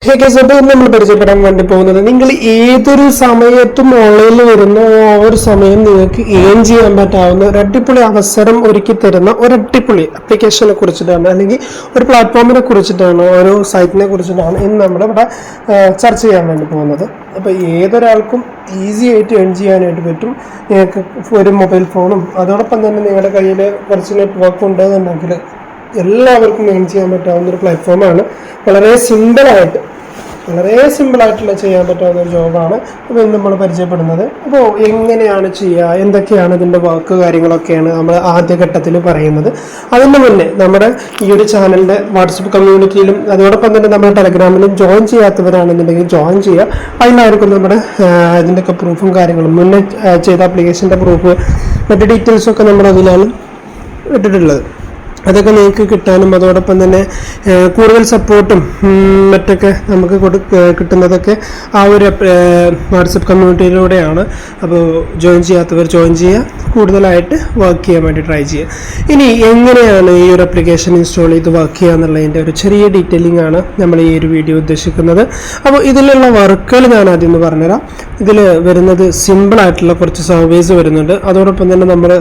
അപ്പോൾ നമ്മൾ പരിചയപ്പെടാൻ വേണ്ടി പോകുന്നത് നിങ്ങൾ ഏതൊരു സമയത്തും ഓൺലൈനിൽ വരുന്ന ഒരു സമയം നിങ്ങൾക്ക് ഏൺ ചെയ്യാൻ പറ്റാവുന്ന ഒരു അടിപൊളി അവസരം ഒരുക്കി തരുന്ന ഒരു അടിപൊളി ആപ്ലിക്കേഷനെ കുറിച്ചിട്ടാണ്, അല്ലെങ്കിൽ ഒരു പ്ലാറ്റ്ഫോമിനെ കുറിച്ചിട്ടാണ്, ഒരു സൈറ്റിനെ കുറിച്ചിട്ടാണ് ഇന്ന് നമ്മളിവിടെ ചർച്ച ചെയ്യാൻ വേണ്ടി പോകുന്നത്. അപ്പോൾ ഏതൊരാൾക്കും ഈസി ആയിട്ട് ഏൺ ചെയ്യാനായിട്ട് പറ്റും. നിങ്ങൾക്ക് ഒരു മൊബൈൽ ഫോണും അതോടൊപ്പം തന്നെ നിങ്ങളുടെ കയ്യിൽ കുറച്ച് നെറ്റ്വർക്ക് ഉണ്ടെന്നുണ്ടെങ്കിൽ എല്ലാവർക്കും ഏൺ ചെയ്യാൻ പറ്റാവുന്ന ഒരു പ്ലാറ്റ്ഫോമാണ്. വളരെ സിമ്പിളായിട്ടുള്ള ചെയ്യാൻ പറ്റാവുന്ന ഒരു ജോബാണ് അപ്പോൾ ഇന്ന് നമ്മൾ പരിചയപ്പെടുന്നത്. അപ്പോൾ എങ്ങനെയാണ് ചെയ്യുക, എന്തൊക്കെയാണ് ഇതിൻ്റെ വർക്ക് കാര്യങ്ങളൊക്കെയാണ് നമ്മൾ ആദ്യഘട്ടത്തിൽ പറയുന്നത്. അതിന് മുന്നേ നമ്മുടെ ഈ ഒരു ചാനലിൻ്റെ വാട്സപ്പ് കമ്മ്യൂണിറ്റിയിലും അതോടൊപ്പം തന്നെ നമ്മുടെ ടെലഗ്രാമിലും ജോയിൻ ചെയ്യാത്തവരാണെന്നുണ്ടെങ്കിൽ ജോയിൻ ചെയ്യുക. അതിലായിരിക്കും നമ്മുടെ ഇതിൻ്റെയൊക്കെ പ്രൂഫും കാര്യങ്ങളും, മുന്നേ ചെയ്ത ആപ്ലിക്കേഷൻ്റെ പ്രൂഫ്, മറ്റ് ഡീറ്റെയിൽസൊക്കെ നമ്മുടെ അതിലാണ് ഇട്ടിട്ടുള്ളത്. അതൊക്കെ നിങ്ങൾക്ക് കിട്ടാനും അതോടൊപ്പം തന്നെ കൂടുതൽ സപ്പോർട്ടും മറ്റൊക്കെ നമുക്ക് കിട്ടുന്നതൊക്കെ ആ ഒരു വാട്സപ്പ് കമ്മ്യൂണിറ്റിയിലൂടെയാണ്. അപ്പോൾ ജോയിൻ ചെയ്യാത്തവർ ജോയിൻ ചെയ്യുക, കൂടുതലായിട്ട് വർക്ക് ചെയ്യാൻ വേണ്ടി ട്രൈ ചെയ്യുക. ഇനി എങ്ങനെയാണ് ഈ ഒരു ആപ്ലിക്കേഷൻ ഇൻസ്റ്റാൾ ചെയ്ത് വർക്ക് ചെയ്യുക എന്നുള്ളതിൻ്റെ ഒരു ചെറിയ ഡീറ്റെയിലിംഗ് ആണ് നമ്മൾ ഈ ഒരു വീഡിയോ ഉദ്ദേശിക്കുന്നത്. അപ്പോൾ ഇതിലുള്ള വർക്കുകൾ ഞാൻ ആദ്യം ഒന്ന് പറഞ്ഞുതരാം. ഇതിൽ വരുന്നത് സിമ്പിളായിട്ടുള്ള കുറച്ച് സർവീസ് വരുന്നുണ്ട്, അതോടൊപ്പം തന്നെ നമ്മൾ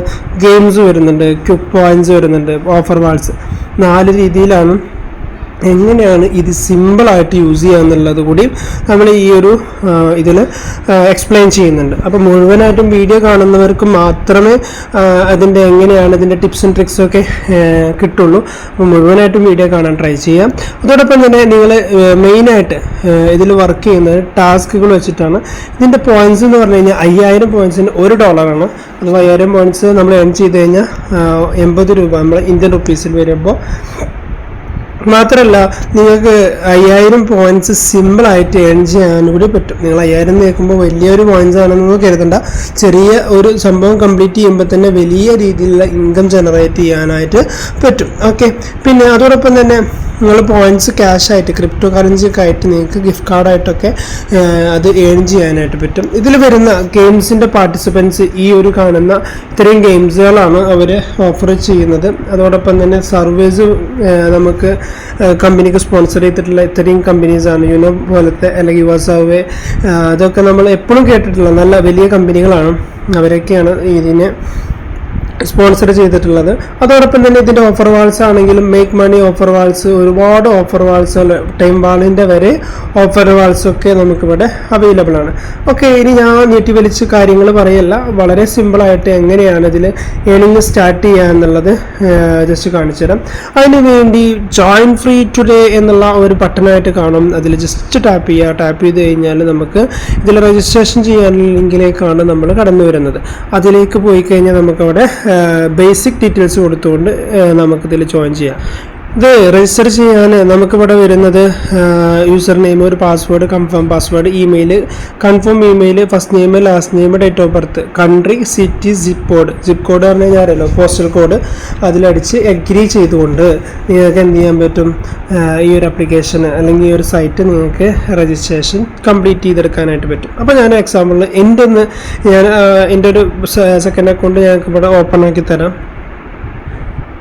ഗെയിംസ് വരുന്നുണ്ട്, ക്വിക്ക് പോയിന്റ്സ് വരുന്നുണ്ട്, ഓഫർ വാൾസ്. 4 രീതിയിലാണ് എങ്ങനെയാണ് ഇത് സിമ്പിളായിട്ട് യൂസ് ചെയ്യുക എന്നുള്ളത് കൂടി നമ്മൾ ഈ ഒരു ഇതിൽ എക്സ്പ്ലെയിൻ ചെയ്യുന്നുണ്ട്. അപ്പോൾ മുഴുവനായിട്ടും വീഡിയോ കാണുന്നവർക്ക് മാത്രമേ അതിൻ്റെ എങ്ങനെയാണ് ഇതിൻ്റെ ടിപ്സ് ആൻഡ് ട്രിക്സ് ഒക്കെ കിട്ടുള്ളൂ. അപ്പോൾ മുഴുവനായിട്ടും വീഡിയോ കാണാൻ ട്രൈ ചെയ്യാം. അതോടൊപ്പം തന്നെ നിങ്ങൾ മെയിനായിട്ട് ഇതിൽ വർക്ക് ചെയ്യുന്നത് ടാസ്കുകൾ വെച്ചിട്ടാണ്. ഇതിൻ്റെ പോയിൻറ്റ്സ് എന്ന് പറഞ്ഞു കഴിഞ്ഞാൽ 5000 പോയിൻറ്റ്സിന് $1. അത് 5000 പോയിൻറ്റ്സ് നമ്മൾ ഏൺ ചെയ്ത് കഴിഞ്ഞാൽ 80 രൂപ നമ്മൾ ഇന്ത്യൻ റുപ്പീസിൽ വരുമ്പോൾ. മാത്രമല്ല നിങ്ങൾക്ക് 5000 പോയിന്റ്സ് സിമ്പിളായിട്ട് ഏൺ ചെയ്യാൻ കൂടി പറ്റും. നിങ്ങൾ 5000 കേൾക്കുമ്പോൾ വലിയൊരു പോയിന്റ്സ് ആണെന്ന് കരുതണ്ട. ചെറിയ ഒരു സംഭവം കംപ്ലീറ്റ് ചെയ്യുമ്പോൾ തന്നെ വലിയ രീതിയിലുള്ള ഇൻകം ജനറേറ്റ് ചെയ്യാനായിട്ട് പറ്റും. ഓക്കെ, പിന്നെ അതോടൊപ്പം തന്നെ നിങ്ങൾ പോയിന്റ്സ് ക്യാഷ് ആയിട്ട്, ക്രിപ്റ്റോ കറൻസി ഒക്കെ ആയിട്ട് നിങ്ങൾക്ക് ഗിഫ്റ്റ് കാർഡായിട്ടൊക്കെ അത് ഏൺ ചെയ്യാനായിട്ട് പറ്റും. ഇതിൽ വരുന്ന ഗെയിംസിൻ്റെ പാർട്ടിസിപ്പൻസ് ഈ ഒരു കാണുന്ന ഇത്രയും ഗെയിംസുകളാണ് അവർ ഓഫർ ചെയ്യുന്നത്. അതോടൊപ്പം തന്നെ സർവീസ് നമുക്ക് കമ്പനിക്ക് സ്പോൺസർ ചെയ്തിട്ടുള്ള ഇത്രയും കമ്പനീസാണ്. യുനോ പോലത്തെ അല്ലെങ്കിൽ യുവസർവേ, അതൊക്കെ നമ്മൾ എപ്പോഴും കേട്ടിട്ടുള്ള നല്ല വലിയ കമ്പനികളാണ്. അവരൊക്കെയാണ് ഇതിനെ സ്പോൺസർ ചെയ്തിട്ടുള്ളത്. അതോടൊപ്പം തന്നെ ഇതിൻ്റെ ഓഫർ വാൾസ് ആണെങ്കിലും മേക്ക് മണി ഓഫർ വാൾസ്, ഒരുപാട് ഓഫർ വാൾസുകൾ, ടൈം വാളിൻ്റെ വരെ ഓഫർ വാൾസൊക്കെ നമുക്കിവിടെ അവൈലബിൾ ആണ്. ഓക്കെ, ഇനി ഞാൻ നീട്ടി വലിച്ച് കാര്യങ്ങൾ പറയല്ല, വളരെ സിമ്പിളായിട്ട് എങ്ങനെയാണ് ഇതിൽ ഏണിംഗ് സ്റ്റാർട്ട് ചെയ്യുക എന്നുള്ളത് ജസ്റ്റ് കാണിച്ചു തരാം. അതിന് വേണ്ടി ജോയിൻ ഫ്രീ ടുഡേ എന്നുള്ള ഒരു ബട്ടണായിട്ട് കാണും. അതിൽ ജസ്റ്റ് ടാപ്പ് ചെയ്യുക. ടാപ്പ് ചെയ്ത് കഴിഞ്ഞാൽ നമുക്ക് ഇതിൽ രജിസ്ട്രേഷൻ ചെയ്യാനുള്ള ലിങ്കിലേക്കാണ് നമ്മൾ കടന്നു വരുന്നത്. അതിലേക്ക് പോയി കഴിഞ്ഞാൽ നമുക്കവിടെ ബേസിക് ഡീറ്റെയിൽസ് കൊടുത്തുകൊണ്ട് നമുക്കിതിൽ ജോയിൻ ചെയ്യാം. ഇത് രജിസ്റ്റർ ചെയ്യാൻ നമുക്കിവിടെ വരുന്നത് യൂസർ നെയിം, ഒരു password, confirm password, email, confirm email, first name, last name, date of birth, country, city, zip code പറഞ്ഞു കഴിഞ്ഞാൽ അറിയാലോ, പോസ്റ്റൽ കോഡ്. അതിലടിച്ച് എഗ്രി ചെയ്തുകൊണ്ട് നിങ്ങൾക്ക് എന്ത് ചെയ്യാൻ പറ്റും, ഈ ഒരു ആപ്ലിക്കേഷൻ അല്ലെങ്കിൽ ഈ ഒരു സൈറ്റ് നിങ്ങൾക്ക് രജിസ്ട്രേഷൻ കംപ്ലീറ്റ് ചെയ്തെടുക്കാനായിട്ട് പറ്റും. അപ്പോൾ ഞാൻ എക്സാമ്പിളിൽ എൻ്റെ ഒരു സെക്കൻഡ് അക്കൗണ്ട് ഞങ്ങൾക്ക് ഇവിടെ ഓപ്പൺ ആക്കി തരാം.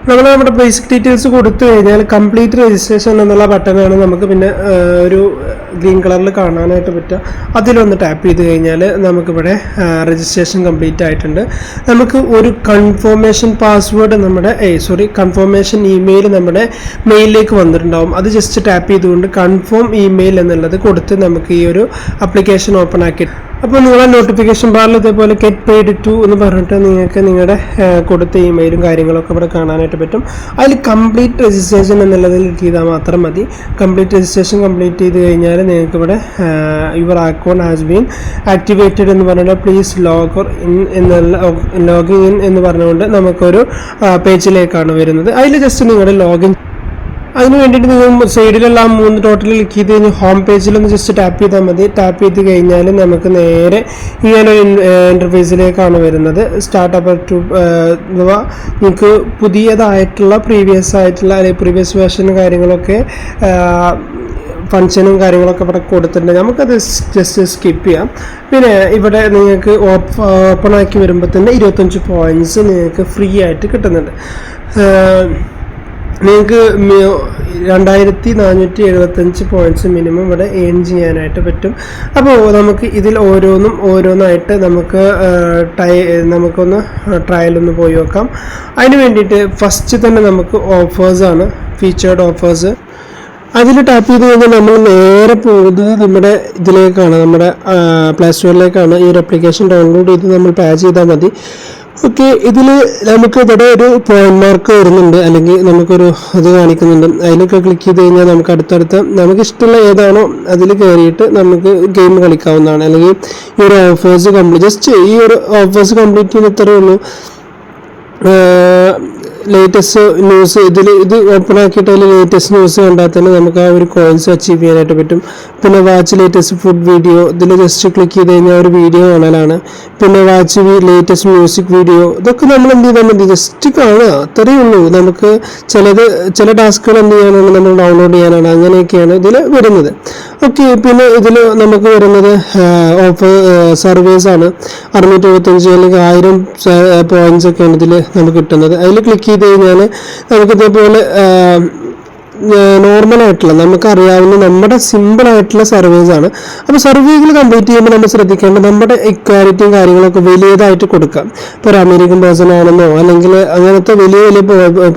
നമ്മൾ നമ്മുടെ ബേസിക് ഡീറ്റെയിൽസ് കൊടുത്തു കഴിഞ്ഞാൽ കംപ്ലീറ്റ് രജിസ്ട്രേഷൻ എന്നുള്ള ബട്ടനാണ് നമുക്ക് പിന്നെ ഒരു ഗ്രീൻ കളറിൽ കാണാനായിട്ട് പറ്റുക. അതിലൊന്ന് ടാപ്പ് ചെയ്ത് കഴിഞ്ഞാൽ നമുക്കിവിടെ രജിസ്ട്രേഷൻ കംപ്ലീറ്റ് ആയിട്ടുണ്ട്. നമുക്ക് ഒരു കൺഫർമേഷൻ പാസ്വേഡ് കൺഫർമേഷൻ ഇമെയിൽ നമ്മുടെ മെയിലിലേക്ക് വന്നിട്ടുണ്ടാവും. അത് ജസ്റ്റ് ടാപ്പ് ചെയ്തുകൊണ്ട് കൺഫേം ഇമെയിൽ എന്നുള്ളത് കൊടുത്ത് നമുക്ക് ഈ ഒരു ആപ്ലിക്കേഷൻ ഓപ്പൺ ആക്കി. അപ്പോൾ നിങ്ങളെ നോട്ടിഫിക്കേഷൻ ബാറിൽ ഇതേപോലെ ഗെറ്റ് പെയ്ഡ് ടു എന്ന് പറഞ്ഞിട്ട് നിങ്ങൾക്ക് നിങ്ങളുടെ കൊടുത്ത ഇമെയിലും കാര്യങ്ങളൊക്കെ ഇവിടെ കാണാനായിട്ട് പറ്റും. അതിൽ കംപ്ലീറ്റ് രജിസ്ട്രേഷൻ എന്നുള്ളതിൽ ചെയ്താൽ മാത്രം മതി. കംപ്ലീറ്റ് രജിസ്ട്രേഷൻ കംപ്ലീറ്റ് ചെയ്ത് കഴിഞ്ഞാൽ നിങ്ങൾക്ക് ഇവിടെ your account has been activated എന്ന് പറഞ്ഞിട്ട് പ്ലീസ് ലോഗിൻ ഇൻ എന്ന് പറഞ്ഞുകൊണ്ട് നമുക്കൊരു പേജിലേക്കാണ് വരുന്നത്. അതിൽ ജസ്റ്റ് നിങ്ങളുടെ ലോഗിൻ, അതിന് വേണ്ടിയിട്ട് നിങ്ങൾ സൈഡിലെല്ലാം 3 ടോട്ടൽ ക്ലിക്ക് ചെയ്ത് കഴിഞ്ഞാൽ ഹോം പേജിലൊന്ന് ജസ്റ്റ് ടാപ്പ് ചെയ്താൽ മതി. ടാപ്പ് ചെയ്ത് കഴിഞ്ഞാൽ നമുക്ക് നേരെ ഇങ്ങനൊരു ഇൻ്റർഫേസിലേക്കാണ് വരുന്നത്. സ്റ്റാർട്ടപ്പ് ടു അഥവാ നിങ്ങൾക്ക് പുതിയതായിട്ടുള്ള പ്രീവിയസ് അല്ലെങ്കിൽ പ്രീവിയസ് വേർഷനും കാര്യങ്ങളൊക്കെ ഫങ്ഷനും കാര്യങ്ങളൊക്കെ ഇവിടെ കൊടുത്തിട്ടുണ്ട്. നമുക്കത് ജസ്റ്റ് സ്കിപ്പ് ചെയ്യാം. പിന്നെ ഇവിടെ നിങ്ങൾക്ക് ഓപ്പൺ ആക്കി വരുമ്പോൾ തന്നെ 25 പോയിൻറ്റ്സ് നിങ്ങൾക്ക് ഫ്രീ ആയിട്ട് കിട്ടുന്നുണ്ട്. നിങ്ങൾക്ക് 2475 പോയിന്റ്സ് മിനിമം ഇവിടെ ഏൺ ചെയ്യാനായിട്ട് പറ്റും. അപ്പോൾ നമുക്ക് ഇതിൽ ഓരോന്നായിട്ട് നമുക്കൊന്ന് ട്രയലൊന്ന് പോയി നോക്കാം. അതിന് വേണ്ടിയിട്ട് ഫസ്റ്റ് തന്നെ നമുക്ക് ഓഫേഴ്സാണ്, ഫീച്ചേർഡ് ഓഫേഴ്സ്. അതിൽ ടാപ്പ് ചെയ്ത് കഴിഞ്ഞാൽ നമ്മൾ നേരെ പോകുന്നത് നമ്മുടെ ഇതിലേക്കാണ്, നമ്മുടെ പ്ലേ സ്റ്റോറിലേക്കാണ്. ഈ ഒരു ആപ്ലിക്കേഷൻ ഡൗൺലോഡ് ചെയ്ത് നമ്മൾ പേ ചെയ്താൽ മതി. ഓക്കെ, ഇതിൽ നമുക്ക് ഇവിടെ ഒരു പോയിന്റ് മാർക്ക് വരുന്നുണ്ട്, അല്ലെങ്കിൽ നമുക്കൊരു ഇത് കാണിക്കുന്നുണ്ട്. അതിലൊക്കെ ക്ലിക്ക് ചെയ്ത് കഴിഞ്ഞാൽ നമുക്ക് അടുത്തടുത്ത് നമുക്ക് ഇഷ്ടമുള്ള ഏതാണോ അതിൽ കയറിയിട്ട് നമുക്ക് ഗെയിം കളിക്കാവുന്നതാണ്. അല്ലെങ്കിൽ ഈ ഒരു ഓഫേഴ്സ് ജസ്റ്റ് ഈ ഒരു ഓഫേഴ്സ് കംപ്ലീറ്റ് ചെയ്യുന്ന ഇത്രയേ ഉള്ളൂ. ലേറ്റസ്റ്റ് ന്യൂസ് ഇത് ഓപ്പൺ ആക്കിയിട്ട് അതിൽ ലേറ്റസ്റ്റ് ന്യൂസ് കണ്ടാൽ തന്നെ നമുക്ക് ആ ഒരു കോയിൻസ് അച്ചീവ് ചെയ്യാനായിട്ട് പറ്റും. പിന്നെ വാച്ച് ലേറ്റസ്റ്റ് ഫുഡ് വീഡിയോ, ഇതിൽ ജസ്റ്റ് ക്ലിക്ക് ചെയ്ത് കഴിഞ്ഞാൽ ഒരു വീഡിയോ കാണലാണ്. പിന്നെ വാച്ച് ലേറ്റസ്റ്റ് മ്യൂസിക് വീഡിയോ, ഇതൊക്കെ നമ്മൾ എന്ത് ചെയ്താൽ മതി, ജസ്റ്റ് കാണുക, അത്രയേ ഉള്ളൂ. നമുക്ക് ചില ടാസ്കുകൾ എന്ത് ചെയ്യാനാണ്, നമ്മൾ ഡൗൺലോഡ് ചെയ്യാനാണ്, അങ്ങനെയൊക്കെയാണ് ഇതിൽ വരുന്നത്. ഓക്കെ, പിന്നെ ഇതിൽ നമുക്ക് വരുന്നത് ഓഫർ സർവേസ് ആണ്. 675 അല്ലെങ്കിൽ 1000 പോയിന്റ്സ് ഒക്കെയാണ് ഇതിൽ നമുക്ക് കിട്ടുന്നത്. അതിൽ ക്ലിക്ക് ചെയ്ത് കഴിഞ്ഞാൽ നമുക്കിതേപോലെ നോർമലായിട്ടുള്ള നമുക്കറിയാവുന്ന നമ്മുടെ സിമ്പിളായിട്ടുള്ള സർവേസ് ആണ്. അപ്പോൾ സർവേകൾ കംപ്ലീറ്റ് ചെയ്യുമ്പോൾ നമ്മൾ ശ്രദ്ധിക്കേണ്ടത് നമ്മുടെ ഇക്വാലിറ്റിയും കാര്യങ്ങളൊക്കെ വലിയതായിട്ട് കൊടുക്കാം. ഇപ്പോൾ ഒരു അമേരിക്കൻ പേഴ്സൺ ആണെന്നോ അല്ലെങ്കിൽ അങ്ങനത്തെ വലിയ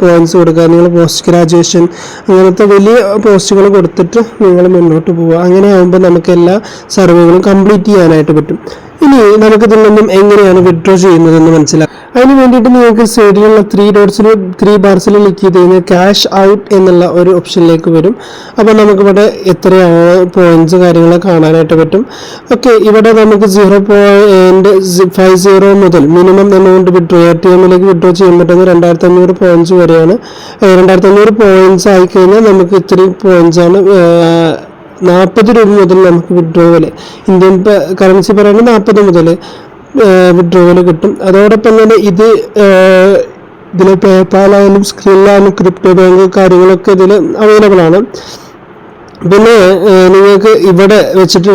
പോയിന്റ്സ് കൊടുക്കുക. നിങ്ങൾ പോസ്റ്റ് ഗ്രാജുവേഷൻ അങ്ങനത്തെ വലിയ പോസ്റ്റുകൾ കൊടുത്തിട്ട് നിങ്ങൾ മുന്നോട്ട് പോവുക. അങ്ങനെ ആകുമ്പോൾ നമുക്ക് എല്ലാ സർവേകളും കംപ്ലീറ്റ് ചെയ്യാനായിട്ട് പറ്റും. ഇനി നമുക്കിതിൽ നിന്നും എങ്ങനെയാണ് വിഡ്രോ ചെയ്യുന്നതെന്ന് മനസ്സിലാക്കാം. അതിന് വേണ്ടിയിട്ട് നിങ്ങൾക്ക് സൈഡിലുള്ള 3 ബാർസിൽ ക്ലിക്ക് ചെയ്ത് കഴിഞ്ഞാൽ ക്യാഷ് ഔട്ട് എന്നുള്ള ഒരു ഓപ്ഷനിലേക്ക് വരും. അപ്പോൾ നമുക്കിവിടെ എത്രയാണ് പോയിന്റ്സ് കാര്യങ്ങളൊക്കെ കാണാനായിട്ട് പറ്റും. ഓക്കെ, ഇവിടെ നമുക്ക് 0.50 മുതൽ മിനിമം എമൗണ്ട് വിഡ്രോ ATM-ലേക്ക് വിഡ്രോ ചെയ്യാൻ പറ്റുന്നത് 2500 പോയിന്റ്സ് വരെയാണ്. 2500 പോയിന്റ്സ് ആയിക്കഴിഞ്ഞാൽ നമുക്ക് ഇത്രയും പോയിന്റ്സാണ് 40 രൂപ മുതൽ നമുക്ക് വിഡ്രോവൽ, ഇന്ത്യൻ കറൻസി പറയുന്നത് 40 മുതൽ വിഡ്രോവൽ കിട്ടും. അതോടൊപ്പം തന്നെ ഇതിൽ പേപ്പാലായാലും സ്ക്രില്ലായാലും ക്രിപ്റ്റോ ബാങ്ക് കാര്യങ്ങളൊക്കെ ഇതിൽ അവൈലബിൾ ആണ്. പിന്നെ നിങ്ങൾക്ക് ഇവിടെ വെച്ചിട്ട്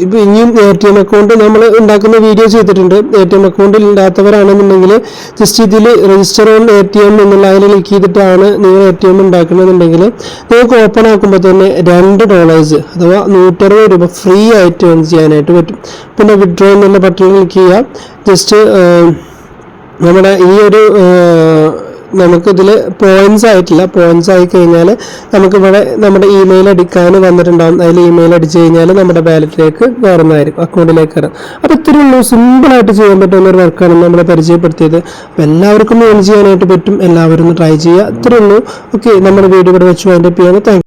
ഇപ്പം ഇനിയും ATM അക്കൗണ്ട് നമ്മൾ ഉണ്ടാക്കുന്ന വീഡിയോ ചെയ്തിട്ടുണ്ട്. ATM അക്കൗണ്ട് ഇല്ലാത്തവരാണെന്നുണ്ടെങ്കിൽ ജസ്റ്റ് ഇതിൽ രജിസ്റ്റർ ഓൺ ATM എന്നുള്ള അതിൽ ക്ലിക്ക് ചെയ്തിട്ടാണ് നിങ്ങൾ ATM ഉണ്ടാക്കണമെന്നുണ്ടെങ്കിൽ നിങ്ങൾക്ക് ഓപ്പൺ ആക്കുമ്പോൾ തന്നെ $2 അഥവാ 160 രൂപ ഫ്രീ ആയിട്ട് ഏൺ ചെയ്യാനായിട്ട് പറ്റും. പിന്നെ വിഡ്രോ എന്നുള്ള ബട്ടൺ ക്ലിക്ക് ചെയ്യുക. ജസ്റ്റ് നമ്മുടെ ഈ ഒരു നമുക്കിതിൽ പോയിന്റ്സ് ആയിട്ടില്ല, പോയിന്റ്സ് ആയി കഴിഞ്ഞാൽ നമുക്കിവിടെ നമ്മുടെ ഇമെയിൽ അടിക്കാൻ വന്നിട്ടുണ്ടാകും. അതിൽ ഇമെയിൽ അടിച്ചു കഴിഞ്ഞാൽ നമ്മുടെ വാലറ്റിലേക്ക് കയറുന്നതായിരിക്കും, അക്കൗണ്ടിലേക്ക് കയറും. അപ്പോൾ ഇത്രയേ ഉള്ളൂ, സിമ്പിളായിട്ട് ചെയ്യാൻ പറ്റുന്ന ഒരു വർക്കാണ് നമ്മളെ പരിചയപ്പെടുത്തിയത്. അപ്പോൾ എല്ലാവർക്കും ഏൺ ചെയ്യാനായിട്ട് പറ്റും, എല്ലാവരും ഒന്ന് ട്രൈ ചെയ്യുക. ഇത്രയേ ഉള്ളൂ. ഓക്കെ, നമ്മുടെ വീഡിയോ ഇവിടെ വെച്ച് വൈൻഡപ്പ് ചെയ്യാണ്. Thank you.